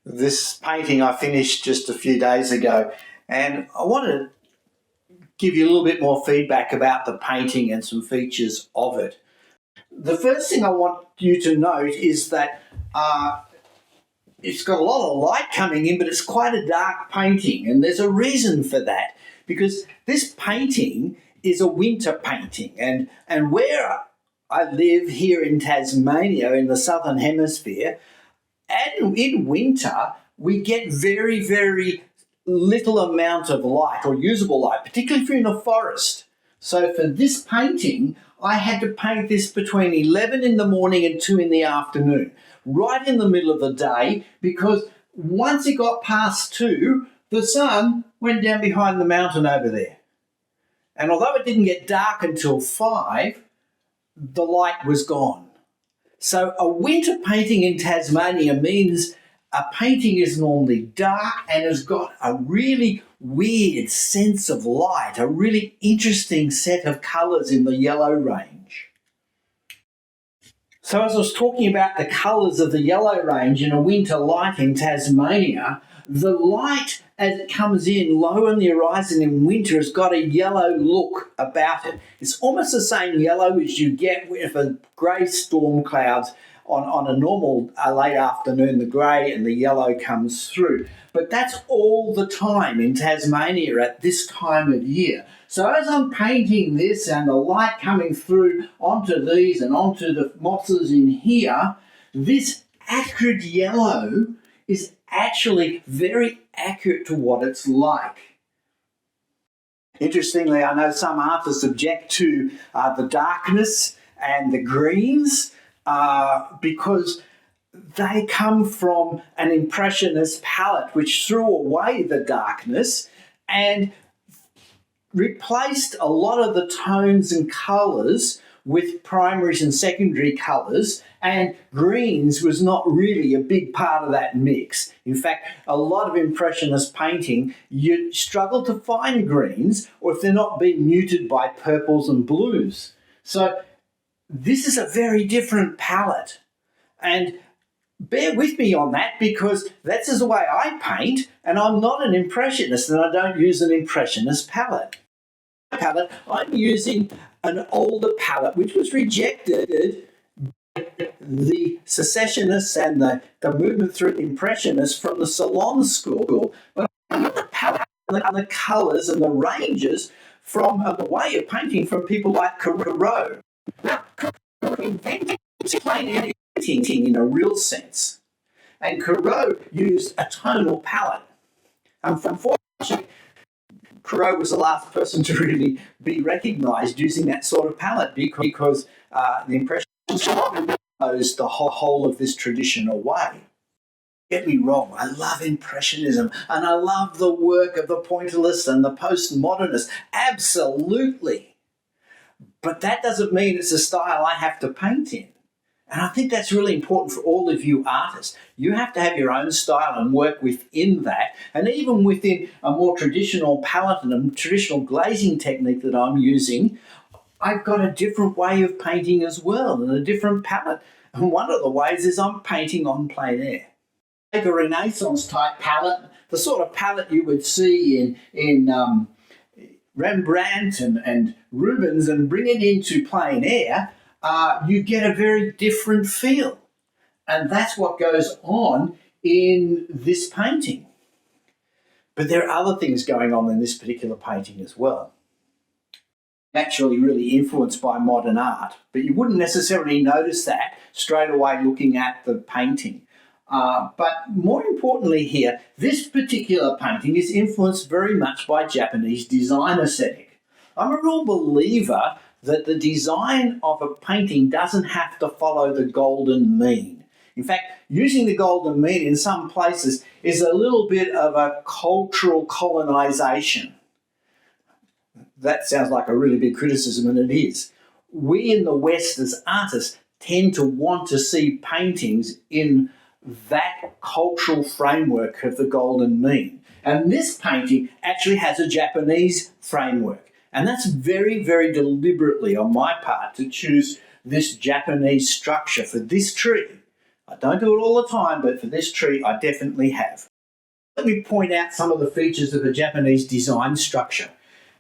This painting I finished just a few days ago, and I want to give you a little bit more feedback about the painting and some features of it. The first thing I want you to note is that it's got a lot of light coming in, but it's quite a dark painting, and there's a reason for that, because this painting is a winter painting, and where I live here in Tasmania in the southern hemisphere, and in winter we get very, very little amount of light or usable light, particularly if you're in a forest. So for this painting, I had to paint this between 11 in the morning and 2 in the afternoon, right in the middle of the day, because once it got past 2, the sun went down behind the mountain over there. And although it didn't get dark until 5, the light was gone. So a winter painting in Tasmania means a painting is normally dark and has got a really weird sense of light, a really interesting set of colours in the yellow range. So as I was talking about the colours of the yellow range in a winter light in Tasmania, the light as it comes in low on the horizon in winter has got a yellow look about it. It's almost the same yellow as you get with a grey storm clouds on a normal late afternoon. The grey and the yellow comes through. But that's all the time in Tasmania at this time of year. So as I'm painting this and the light coming through onto these and onto the mosses in here, this acrid yellow is actually very accurate to what it's like. Interestingly, I know some artists object to the darkness and the greens because they come from an impressionist palette which threw away the darkness and replaced a lot of the tones and colours with primaries and secondary colours, and greens was not really a big part of that mix. In fact, a lot of impressionist painting, you struggle to find greens, or if they're not being muted by purples and blues. So this is a very different palette, and bear with me on that, because that's just the way I paint, and I'm not an impressionist, and I don't use an impressionist palette. I'm using an older palette which was rejected by the secessionists and the movement through impressionists from the Salon School. But I got the palette and the colours and the ranges from the way of painting from people like Corot. Now, Corot invented plain painting in a real sense. And Corot used a tonal palette. Unfortunately, Corot was the last person to really be recognised using that sort of palette because the Impressionists knows the whole of this tradition away. Get me wrong, I love Impressionism and I love the work of the Pointillists and the Postmodernists, absolutely. But that doesn't mean it's a style I have to paint in. And I think that's really important for all of you artists. You have to have your own style and work within that. And even within a more traditional palette and a traditional glazing technique that I'm using, I've got a different way of painting as well and a different palette. And one of the ways is I'm painting on plein air. Take a Renaissance type palette, the sort of palette you would see in Rembrandt and Rubens, and bring it into plein air. You get a very different feel. And that's what goes on in this painting. But there are other things going on in this particular painting as well. Naturally really influenced by modern art, but you wouldn't necessarily notice that straight away looking at the painting. But more importantly here, this particular painting is influenced very much by Japanese design aesthetic. I'm a real believer that the design of a painting doesn't have to follow the golden mean. In fact, using the golden mean in some places is a little bit of a cultural colonization. That sounds like a really big criticism, and it is. We in the West as artists tend to want to see paintings in that cultural framework of the golden mean. And this painting actually has a Japanese framework. And that's very, very deliberately on my part to choose this Japanese structure for this tree. I don't do it all the time, but for this tree, I definitely have. Let me point out some of the features of the Japanese design structure.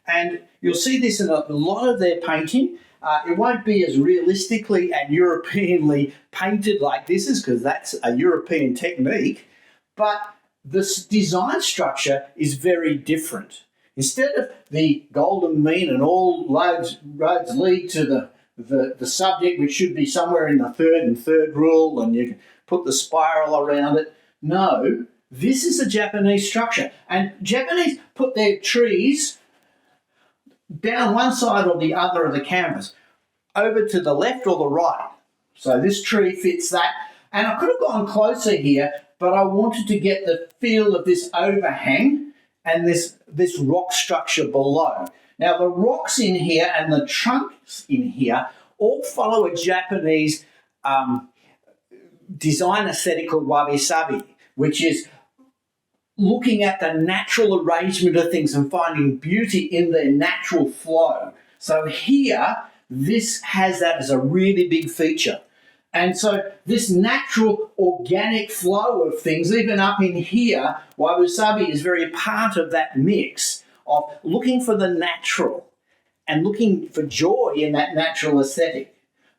And you'll see this in a lot of their painting. It won't be as realistically and Europeanly painted like this is, because that's a European technique, but this design structure is very different. Instead of the golden mean and all roads lead to the subject, which should be somewhere in the third rule, and you can put the spiral around it. No, this is a Japanese structure. And Japanese put their trees down one side or the other of the canvas, over to the left or the right. So this tree fits that. And I could have gone closer here, but I wanted to get the feel of this overhang and this rock structure below. Now the rocks in here and the trunks in here all follow a Japanese design aesthetic called wabi-sabi, which is looking at the natural arrangement of things and finding beauty in their natural flow. So here, this has that as a really big feature. And so this natural organic flow of things, even up in here, wabi-sabi is very part of that mix of looking for the natural and looking for joy in that natural aesthetic.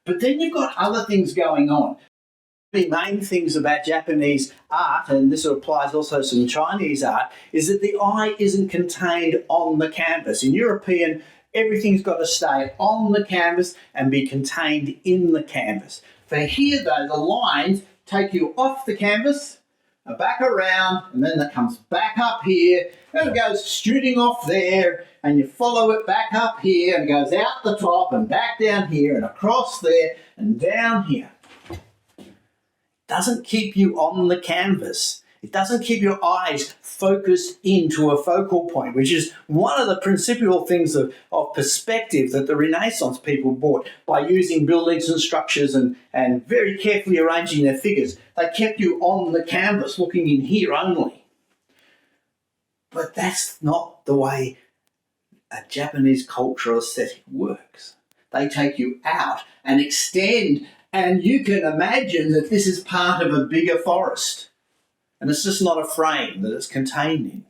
But then you've got other things going on. The main things about Japanese art, and this applies also to some Chinese art, is that the eye isn't contained on the canvas. In European, everything's got to stay on the canvas and be contained in the canvas. For here, though, the lines take you off the canvas, back around, and then it comes back up here, and it goes shooting off there, and you follow it back up here, and it goes out the top, and back down here, and across there, and down here. Doesn't keep you on the canvas. It doesn't keep your eyes focused into a focal point, which is one of the principal things of perspective that the Renaissance people brought by using buildings and structures and very carefully arranging their figures. They kept you on the canvas looking in here only. But that's not the way a Japanese cultural aesthetic works. They take you out and extend. And you can imagine that this is part of a bigger forest. And it's just not a frame that it's contained in.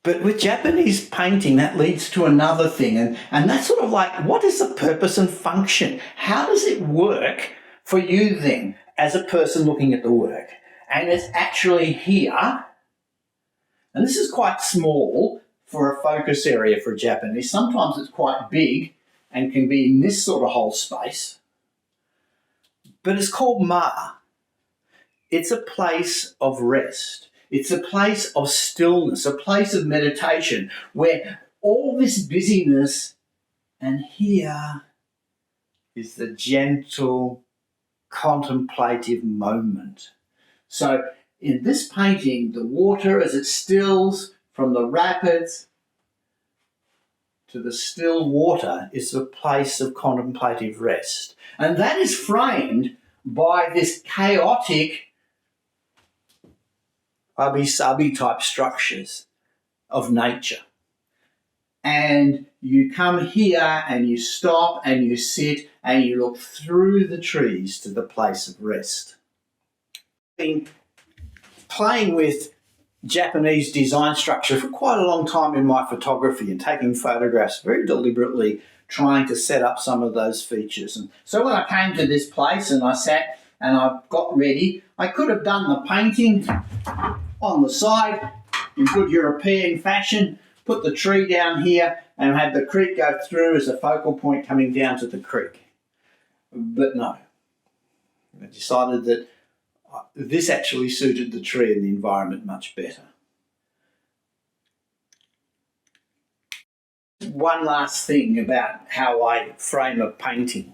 But with Japanese painting, that leads to another thing. And that's sort of like, what is the purpose and function? How does it work for you then, as a person looking at the work? And it's actually here. And this is quite small for a focus area for Japanese. Sometimes it's quite big and can be in this sort of whole space. But it's called Ma. It's a place of rest. It's a place of stillness, a place of meditation, where all this busyness, and here is the gentle, contemplative moment. So in this painting, the water as it stills from the rapids to the still water is a place of contemplative rest. And that is framed by this chaotic wabi-sabi type structures of nature. And you come here and you stop and you sit and you look through the trees to the place of rest. Been playing with Japanese design structure for quite a long time in my photography and taking photographs very deliberately, trying to set up some of those features. And so when I came to this place and I sat and I got ready, I could have done the painting on the side in good European fashion, put the tree down here and had the creek go through as a focal point coming down to the creek. But no, I decided that this actually suited the tree and the environment much better. One last thing about how I frame a painting.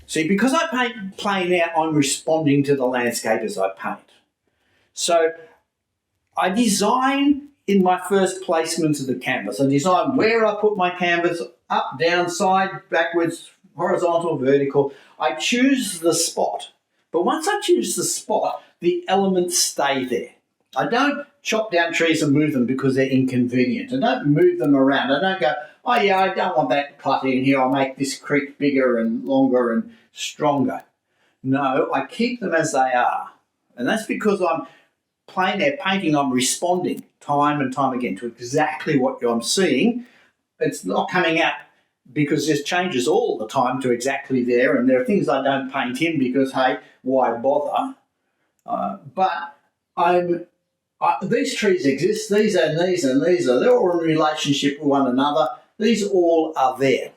See, because I paint plain out, I'm responding to the landscape as I paint. So I design in my first placement of the canvas. I design where I put my canvas, up, down, side, backwards, horizontal, vertical. I choose the spot. But once I choose the spot, the elements stay there. I don't chop down trees and move them because they're inconvenient. I don't move them around. I don't go, oh yeah, I don't want that clutter in here. I'll make this creek bigger and longer and stronger. No, I keep them as they are. And that's because I'm plein air painting, I'm responding time and time again to exactly what I'm seeing. It's not coming out because there's changes all the time to exactly there, and there are things I don't paint in because, hey, why bother? These trees exist, these and these and these they're all in relationship with one another. These all are there.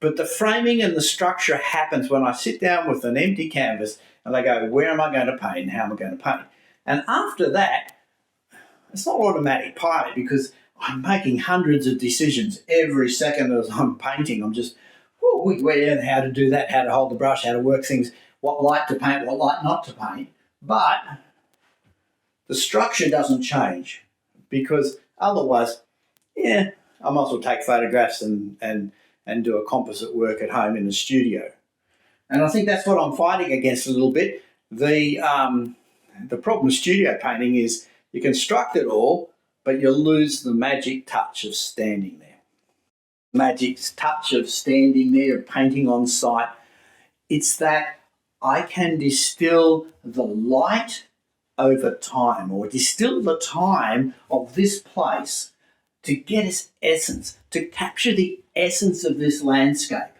But the framing and the structure happens when I sit down with an empty canvas and I go, where am I going to paint and how am I going to paint? And after that, it's not automatic pilot because I'm making hundreds of decisions every second as I'm painting. I'm just, how to do that, how to hold the brush, how to work things, what light to paint, what light not to paint. But the structure doesn't change because otherwise, I might as well take photographs and do a composite work at home in the studio. And I think that's what I'm fighting against a little bit. The problem with studio painting is you construct it all, but you lose the magic touch of standing there. Magic touch of standing there, painting on site. It's that I can distill the light over time, or distill the time of this place to get its essence, to capture the essence of this landscape.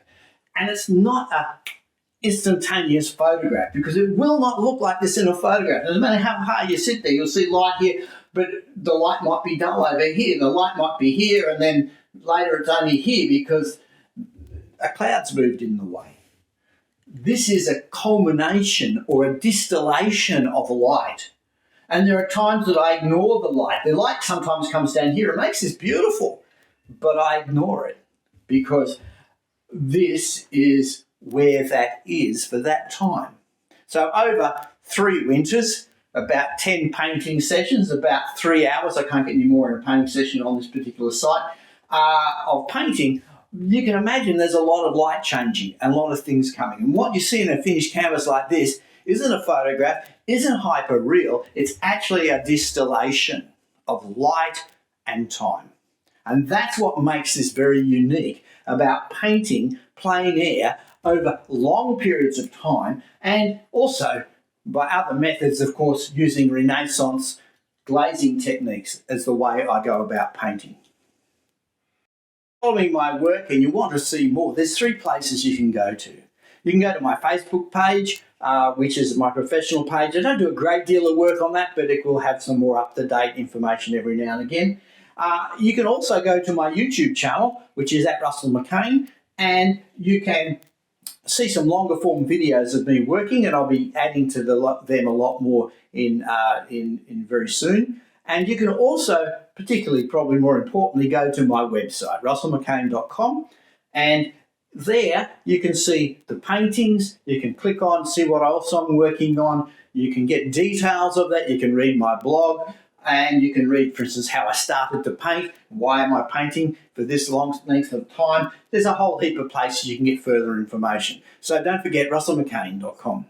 And it's not a instantaneous photograph because it will not look like this in a photograph. No matter how hard you sit there, you'll see light here, but the light might be dull over here, the light might be here, and then later it's only here because a cloud's moved in the way. This is a culmination or a distillation of light. And there are times that I ignore the light. The light sometimes comes down here. It makes this beautiful, but I ignore it because this is where that is for that time. So over 3 winters, about 10 painting sessions, about 3 hours, I can't get any more in a painting session on this particular site, of painting, you can imagine there's a lot of light changing and a lot of things coming. And what you see in a finished canvas like this isn't a photograph, isn't hyper real, it's actually a distillation of light and time. And that's what makes this very unique about painting plein air over long periods of time, and also by other methods, of course, using Renaissance glazing techniques as the way I go about painting. Following my work and you want to see more, there's 3 places you can go to. You can go to my Facebook page, which is my professional page. I don't do a great deal of work on that, but it will have some more up-to-date information every now and again. You can also go to my YouTube channel, which is at Russell McKane, and you can see some longer form videos of me working, and I'll be adding to them a lot more in very soon. And you can also, particularly probably more importantly, go to my website, russellmccane.com, and there you can see the paintings, you can click on, see what else I'm working on, you can get details of that, you can read my blog, and you can read, for instance, how I started to paint, why am I painting for this long length of time. There's a whole heap of places you can get further information. So don't forget russellmccane.com.